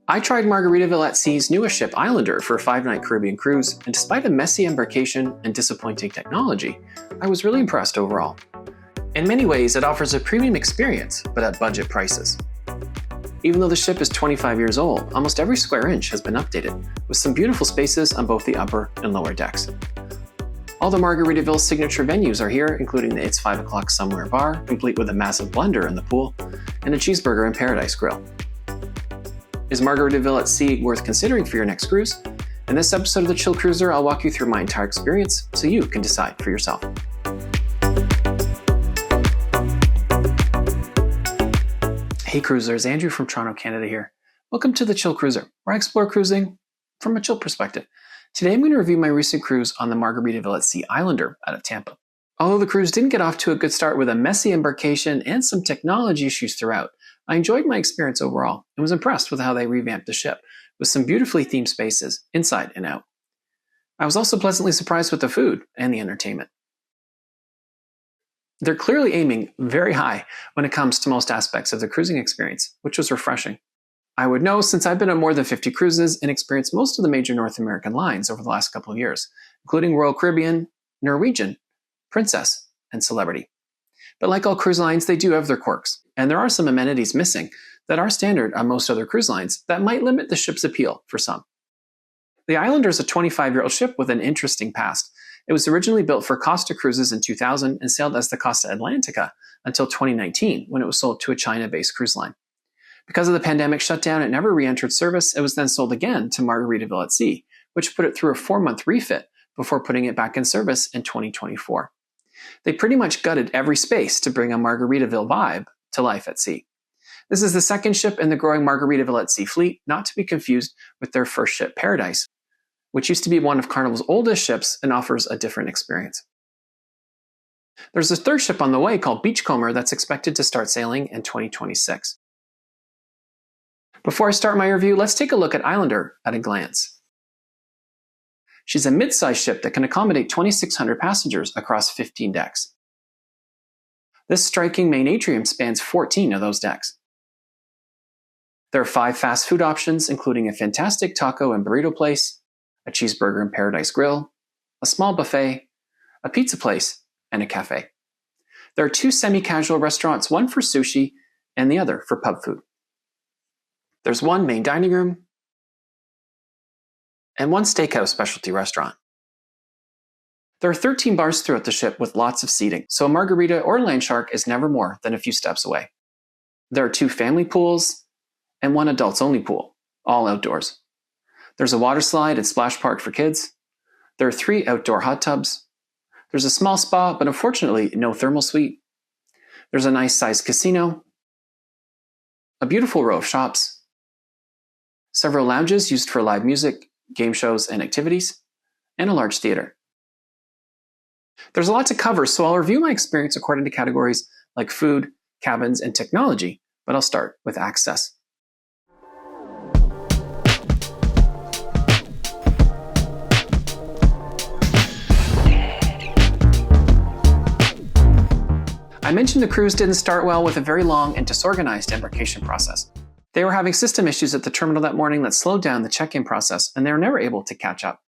I tried Margaritaville at Sea's newest ship, Islander, for a 5-night Caribbean cruise, and despite a messy embarkation and disappointing technology, I was really impressed overall. In many ways, it offers a premium experience, but at budget prices. Even though the ship is 25 years old, almost every square inch has been updated, with some beautiful spaces on both the upper and lower decks. All the Margaritaville signature venues are here, including the It's 5 O'Clock Somewhere bar, complete with a massive blender in the pool, and a cheeseburger in Paradise Grill. Is Margaritaville at Sea worth considering for your next cruise? In this episode of The Chill Cruiser, I'll walk you through my entire experience so you can decide for yourself. Hey cruisers, Andrew from Toronto, Canada here. Welcome to The Chill Cruiser, where I explore cruising from a chill perspective. Today I'm going to review my recent cruise on the Margaritaville at Sea Islander out of Tampa. Although the cruise didn't get off to a good start with a messy embarkation and some technology issues throughout, I enjoyed my experience overall and was impressed with how they revamped the ship, with some beautifully themed spaces, inside and out. I was also pleasantly surprised with the food and the entertainment. They're clearly aiming very high when it comes to most aspects of the cruising experience, which was refreshing. I would know since I've been on more than 50 cruises and experienced most of the major North American lines over the last couple of years, including Royal Caribbean, Norwegian, Princess, and Celebrity. But like all cruise lines, they do have their quirks, and there are some amenities missing that are standard on most other cruise lines that might limit the ship's appeal for some. The Islander is a 25-year-old ship with an interesting past. It was originally built for Costa Cruises in 2000 and sailed as the Costa Atlantica until 2019 when it was sold to a China-based cruise line. Because of the pandemic shutdown, it never re-entered service. It was then sold again to Margaritaville at Sea, which put it through a 4-month refit before putting it back in service in 2024. They pretty much gutted every space to bring a Margaritaville vibe to life at sea. This is the second ship in the growing Margaritaville at Sea fleet, not to be confused with their first ship, Paradise, which used to be one of Carnival's oldest ships and offers a different experience. There's a third ship on the way called Beachcomber that's expected to start sailing in 2026. Before I start my review, let's take a look at Islander at a glance. She's a mid-sized ship that can accommodate 2,600 passengers across 15 decks. This striking main atrium spans 14 of those decks. There are 5 fast food options, including a fantastic taco and burrito place, a cheeseburger and Paradise Grill, a small buffet, a pizza place, and a cafe. There are 2 semi-casual restaurants, one for sushi and the other for pub food. There's 1 main dining room, and 1 steakhouse specialty restaurant. There are 13 bars throughout the ship with lots of seating, so a margarita or land shark is never more than a few steps away. There are 2 family pools and 1 adults-only pool, all outdoors. There's a water slide and splash park for kids. There are 3 outdoor hot tubs. There's a small spa, but unfortunately no thermal suite. There's a nice-sized casino, a beautiful row of shops, several lounges used for live music, game shows, and activities, and a large theater. There's a lot to cover, so I'll review my experience according to categories like food, cabins, and technology, but I'll start with access. I mentioned the cruise didn't start well with a very long and disorganized embarkation process. They were having system issues at the terminal that morning that slowed down the check-in process, and they were never able to catch up.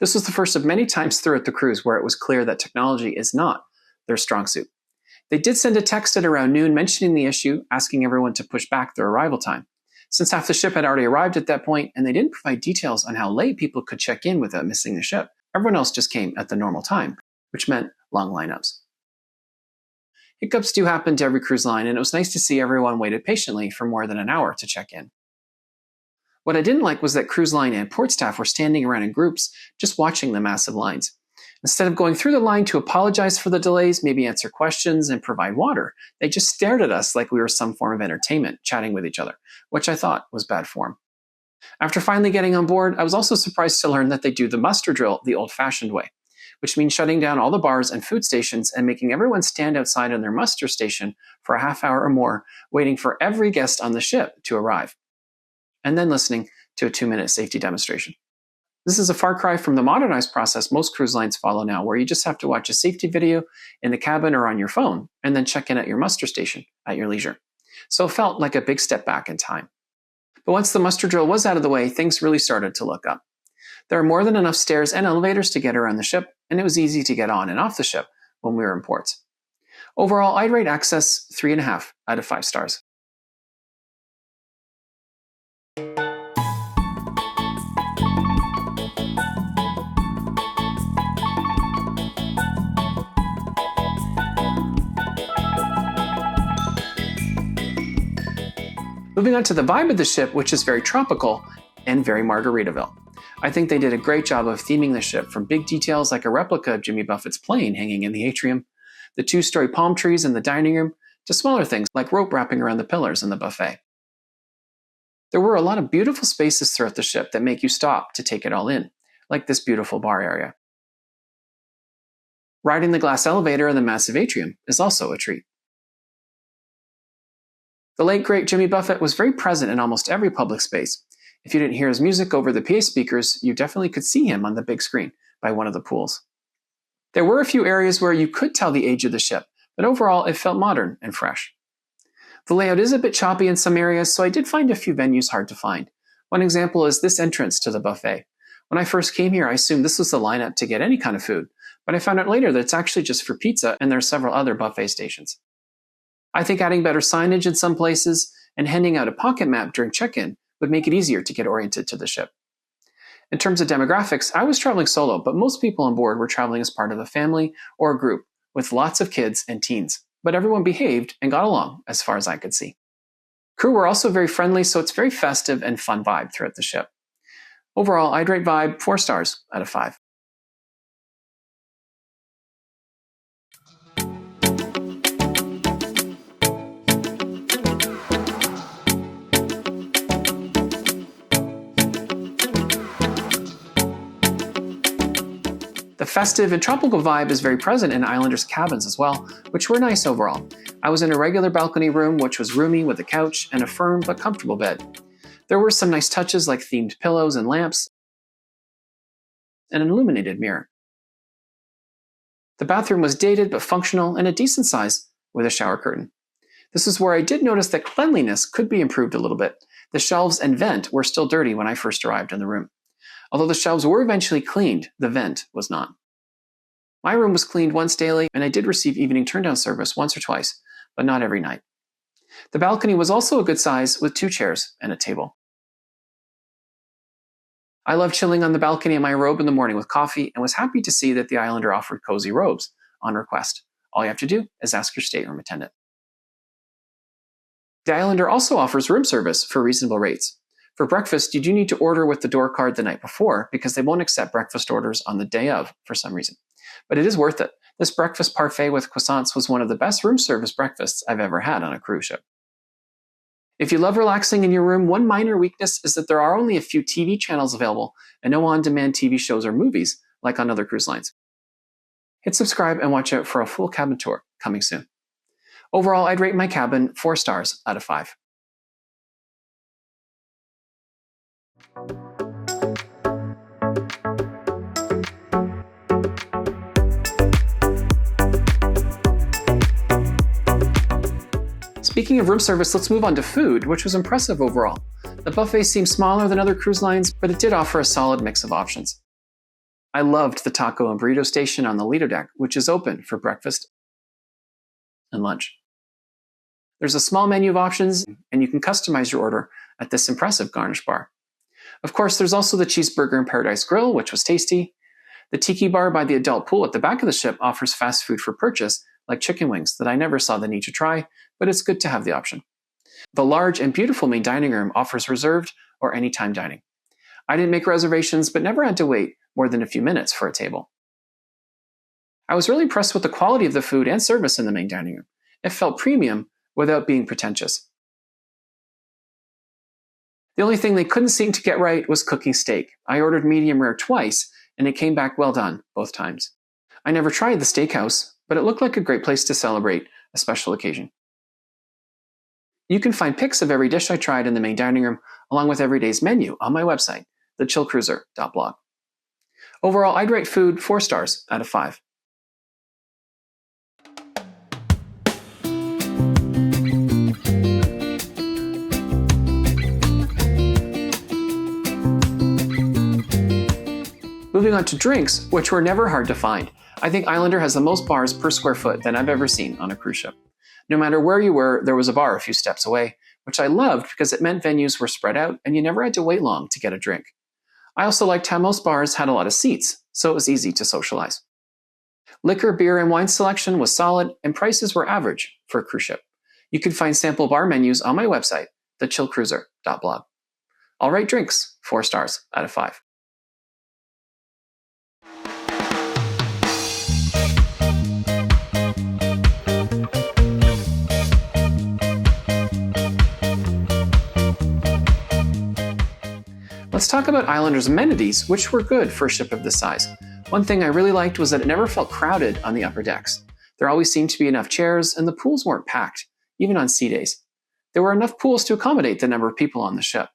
This was the first of many times throughout the cruise where it was clear that technology is not their strong suit. They did send a text at around noon mentioning the issue, asking everyone to push back their arrival time. Since half the ship had already arrived at that point, and they didn't provide details on how late people could check in without missing the ship, everyone else just came at the normal time, which meant long lineups. Hiccups do happen to every cruise line, and it was nice to see everyone waited patiently for more than an hour to check in. What I didn't like was that cruise line and port staff were standing around in groups, just watching the massive lines. Instead of going through the line to apologize for the delays, maybe answer questions, and provide water, they just stared at us like we were some form of entertainment, chatting with each other, which I thought was bad form. After finally getting on board, I was also surprised to learn that they do the muster drill the old-fashioned way, which means shutting down all the bars and food stations and making everyone stand outside on their muster station for a half hour or more, waiting for every guest on the ship to arrive, and then listening to a 2-minute safety demonstration. This is a far cry from the modernized process most cruise lines follow now, where you just have to watch a safety video in the cabin or on your phone, and then check in at your muster station at your leisure. So it felt like a big step back in time. But once the muster drill was out of the way, things really started to look up. There are more than enough stairs and elevators to get around the ship, and it was easy to get on and off the ship when we were in port. Overall, I'd rate access 3.5 out of 5 stars. Moving on to the vibe of the ship, which is very tropical and very Margaritaville. I think they did a great job of theming the ship, from big details like a replica of Jimmy Buffett's plane hanging in the atrium, the 2-story palm trees in the dining room, to smaller things like rope wrapping around the pillars in the buffet. There were a lot of beautiful spaces throughout the ship that make you stop to take it all in, like this beautiful bar area. Riding the glass elevator in the massive atrium is also a treat. The late great Jimmy Buffett was very present in almost every public space. If you didn't hear his music over the PA speakers, you definitely could see him on the big screen by one of the pools. There were a few areas where you could tell the age of the ship, but overall it felt modern and fresh. The layout is a bit choppy in some areas, so I did find a few venues hard to find. One example is this entrance to the buffet. When I first came here, I assumed this was the lineup to get any kind of food, but I found out later that it's actually just for pizza, and there are several other buffet stations. I think adding better signage in some places and handing out a pocket map during check-in would make it easier to get oriented to the ship. In terms of demographics, I was traveling solo, but most people on board were traveling as part of a family or a group with lots of kids and teens, but everyone behaved and got along as far as I could see. Crew were also very friendly, so it's very festive and fun vibe throughout the ship. Overall, I'd rate vibe 4 stars out of 5. The festive and tropical vibe is very present in Islanders' cabins as well, which were nice overall. I was in a regular balcony room, which was roomy with a couch and a firm but comfortable bed. There were some nice touches like themed pillows and lamps, and an illuminated mirror. The bathroom was dated but functional and a decent size with a shower curtain. This is where I did notice that cleanliness could be improved a little bit. The shelves and vent were still dirty when I first arrived in the room. Although the shelves were eventually cleaned, the vent was not. My room was cleaned once daily, and I did receive evening turn-down service once or twice, but not every night. The balcony was also a good size with 2 chairs and a table. I loved chilling on the balcony in my robe in the morning with coffee and was happy to see that the Islander offered cozy robes on request. All you have to do is ask your stateroom attendant. The Islander also offers room service for reasonable rates. For breakfast, you do need to order with the door card the night before because they won't accept breakfast orders on the day of for some reason. But it is worth it. This breakfast parfait with croissants was one of the best room service breakfasts I've ever had on a cruise ship. If you love relaxing in your room, one minor weakness is that there are only a few TV channels available and no on-demand TV shows or movies like on other cruise lines. Hit subscribe and watch out for a full cabin tour coming soon. Overall, I'd rate my cabin 4 stars out of 5. Speaking of room service, let's move on to food, which was impressive overall. The buffet seemed smaller than other cruise lines, but it did offer a solid mix of options. I loved the taco and burrito station on the Lido deck, which is open for breakfast and lunch. There's a small menu of options, and you can customize your order at this impressive garnish bar. Of course, there's also the Cheeseburger and Paradise Grill, which was tasty. The tiki bar by the adult pool at the back of the ship offers fast food for purchase, like chicken wings that I never saw the need to try, but it's good to have the option. The large and beautiful main dining room offers reserved or anytime dining. I didn't make reservations, but never had to wait more than a few minutes for a table. I was really impressed with the quality of the food and service in the main dining room. It felt premium without being pretentious. The only thing they couldn't seem to get right was cooking steak. I ordered medium rare twice, and it came back well done both times. I never tried the steakhouse, but it looked like a great place to celebrate a special occasion. You can find pics of every dish I tried in the main dining room, along with every day's menu on my website, thechillcruiser.blog. Overall, I'd rate food 4 stars out of 5. Moving on to drinks, which were never hard to find. I think Islander has the most bars per square foot than I've ever seen on a cruise ship. No matter where you were, there was a bar a few steps away, which I loved because it meant venues were spread out and you never had to wait long to get a drink. I also liked how most bars had a lot of seats, so it was easy to socialize. Liquor, beer, and wine selection was solid, and prices were average for a cruise ship. You can find sample bar menus on my website, thechillcruiser.blog. I'll rate drinks 4 stars out of 5. Let's talk about Islander's amenities, which were good for a ship of this size. One thing I really liked was that it never felt crowded on the upper decks. There always seemed to be enough chairs, and the pools weren't packed, even on sea days. There were enough pools to accommodate the number of people on the ship.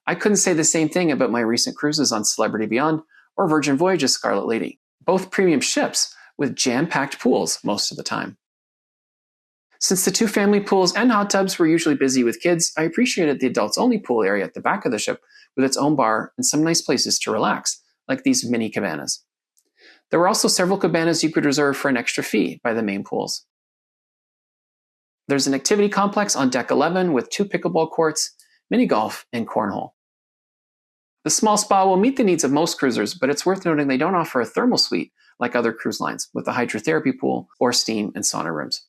I couldn't say the same thing about my recent cruises on Celebrity Beyond or Virgin Voyage's Scarlet Lady, both premium ships with jam-packed pools most of the time. Since the 2 family pools and hot tubs were usually busy with kids, I appreciated the adults-only pool area at the back of the ship with its own bar and some nice places to relax, like these mini cabanas. There were also several cabanas you could reserve for an extra fee by the main pools. There's an activity complex on deck 11 with 2 pickleball courts, mini golf, and cornhole. The small spa will meet the needs of most cruisers, but it's worth noting they don't offer a thermal suite like other cruise lines with a hydrotherapy pool or steam and sauna rooms.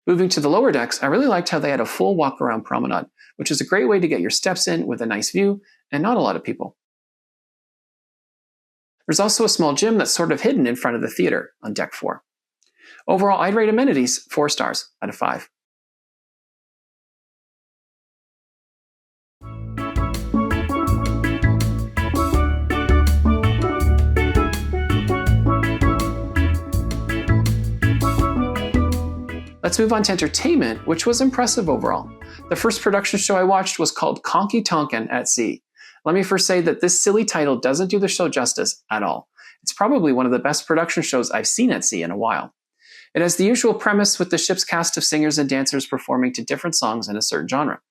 Moving to the lower decks, I really liked how they had a full walk-around promenade, which is a great way to get your steps in with a nice view and not a lot of people. There's also a small gym that's sort of hidden in front of the theater on deck 4. Overall, I'd rate amenities 4 stars out of 5. Let's move on to entertainment, which was impressive overall. The first production show I watched was called Conky Tonkin at Sea. Let me first say that this silly title doesn't do the show justice at all. It's probably one of the best production shows I've seen at sea in a while. It has the usual premise with the ship's cast of singers and dancers performing to different songs in a certain genre.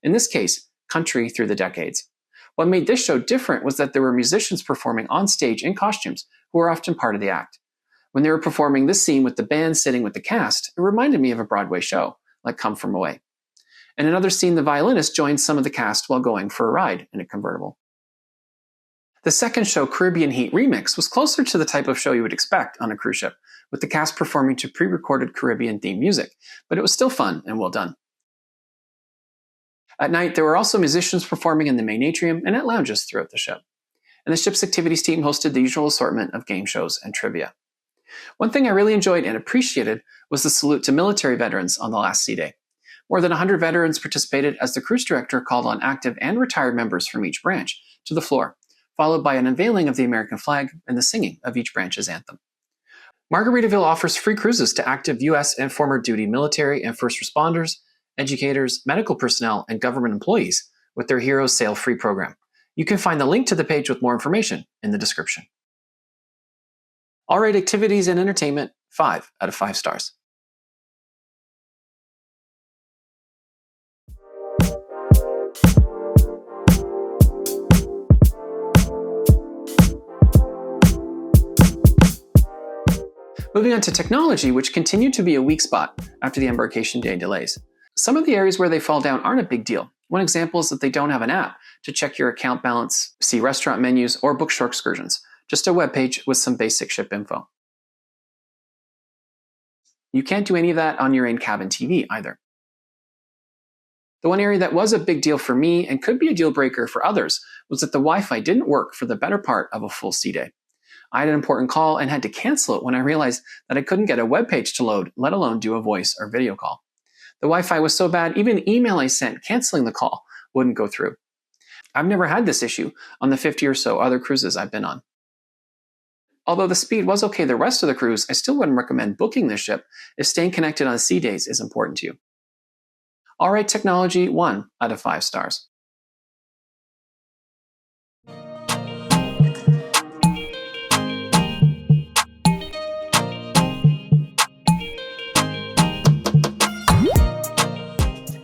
In this case, country through the decades. What made this show different was that there were musicians performing on stage in costumes who were often part of the act. When they were performing this scene with the band sitting with the cast, it reminded me of a Broadway show, like Come From Away. In another scene, the violinist joined some of the cast while going for a ride in a convertible. The second show, Caribbean Heat Remix, was closer to the type of show you would expect on a cruise ship, with the cast performing to pre-recorded Caribbean-themed music, but it was still fun and well done. At night, there were also musicians performing in the main atrium and at lounges throughout the ship. And the ship's activities team hosted the usual assortment of game shows and trivia. One thing I really enjoyed and appreciated was the salute to military veterans on the last sea day. More than 100 veterans participated as the cruise director called on active and retired members from each branch to the floor, followed by an unveiling of the American flag and the singing of each branch's anthem. Margaritaville offers free cruises to active U.S. and former duty military and first responders, educators, medical personnel, and government employees with their Heroes Sail Free program. You can find the link to the page with more information in the description. All right, activities and entertainment, 5 out of 5 stars. Moving on to technology, which continued to be a weak spot after the embarkation day delays. Some of the areas where they fall down aren't a big deal. One example is that they don't have an app to check your account balance, see restaurant menus, or book shore excursions. Just a web page with some basic ship info. You can't do any of that on your in-cabin TV either. The one area that was a big deal for me and could be a deal breaker for others was that the Wi-Fi didn't work for the better part of a full sea day. I had an important call and had to cancel it when I realized that I couldn't get a web page to load, let alone do a voice or video call. The Wi-Fi was so bad, even the email I sent canceling the call wouldn't go through. I've never had this issue on the 50 or so other cruises I've been on. Although the speed was okay the rest of the cruise, I still wouldn't recommend booking this ship if staying connected on sea days is important to you. All right, technology, 1 out of 5 stars.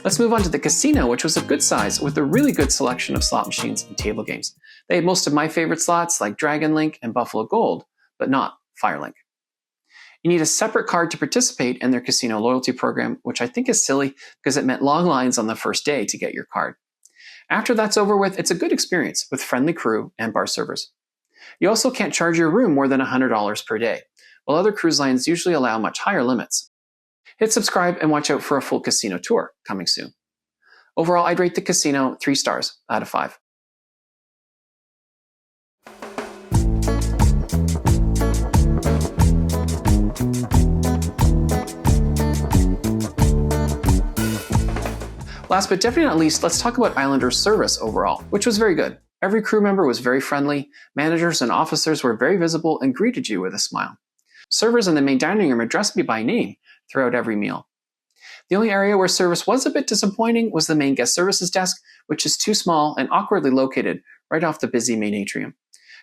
Let's move on to the casino, which was a good size with a really good selection of slot machines and table games. They had most of my favorite slots like Dragon Link and Buffalo Gold, but not Firelink. You need a separate card to participate in their casino loyalty program, which I think is silly because it meant long lines on the first day to get your card. After that's over with, it's a good experience with friendly crew and bar servers. You also can't charge your room more than $100 per day, while other cruise lines usually allow much higher limits. Hit subscribe and watch out for a full casino tour coming soon. Overall, I'd rate the casino 3 stars out of 5. Last but definitely not least, let's talk about Islander's service overall, which was very good. Every crew member was very friendly, managers and officers were very visible and greeted you with a smile. Servers in the main dining room addressed me by name throughout every meal. The only area where service was a bit disappointing was the main guest services desk, which is too small and awkwardly located right off the busy main atrium.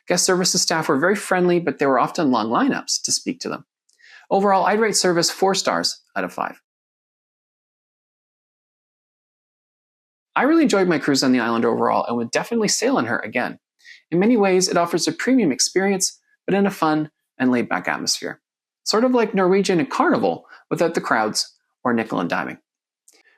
Guest services staff were very friendly, but there were often long lineups to speak to them. Overall, I'd rate service 4 stars out of 5. I really enjoyed my cruise on the Islander overall and would definitely sail on her again. In many ways, it offers a premium experience, but in a fun and laid-back atmosphere. Sort of like Norwegian and Carnival without the crowds or nickel and diming.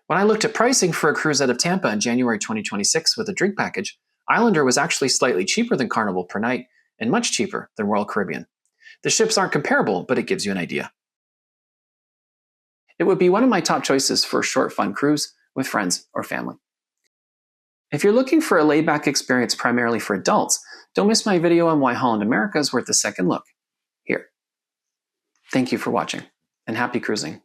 When I looked at pricing for a cruise out of Tampa in January 2026 with a drink package, Islander was actually slightly cheaper than Carnival per night and much cheaper than Royal Caribbean. The ships aren't comparable, but it gives you an idea. It would be one of my top choices for a short, fun cruise with friends or family. If you're looking for a laid-back experience primarily for adults, don't miss my video on why Holland America is worth a second look here. Thank you for watching, and happy cruising.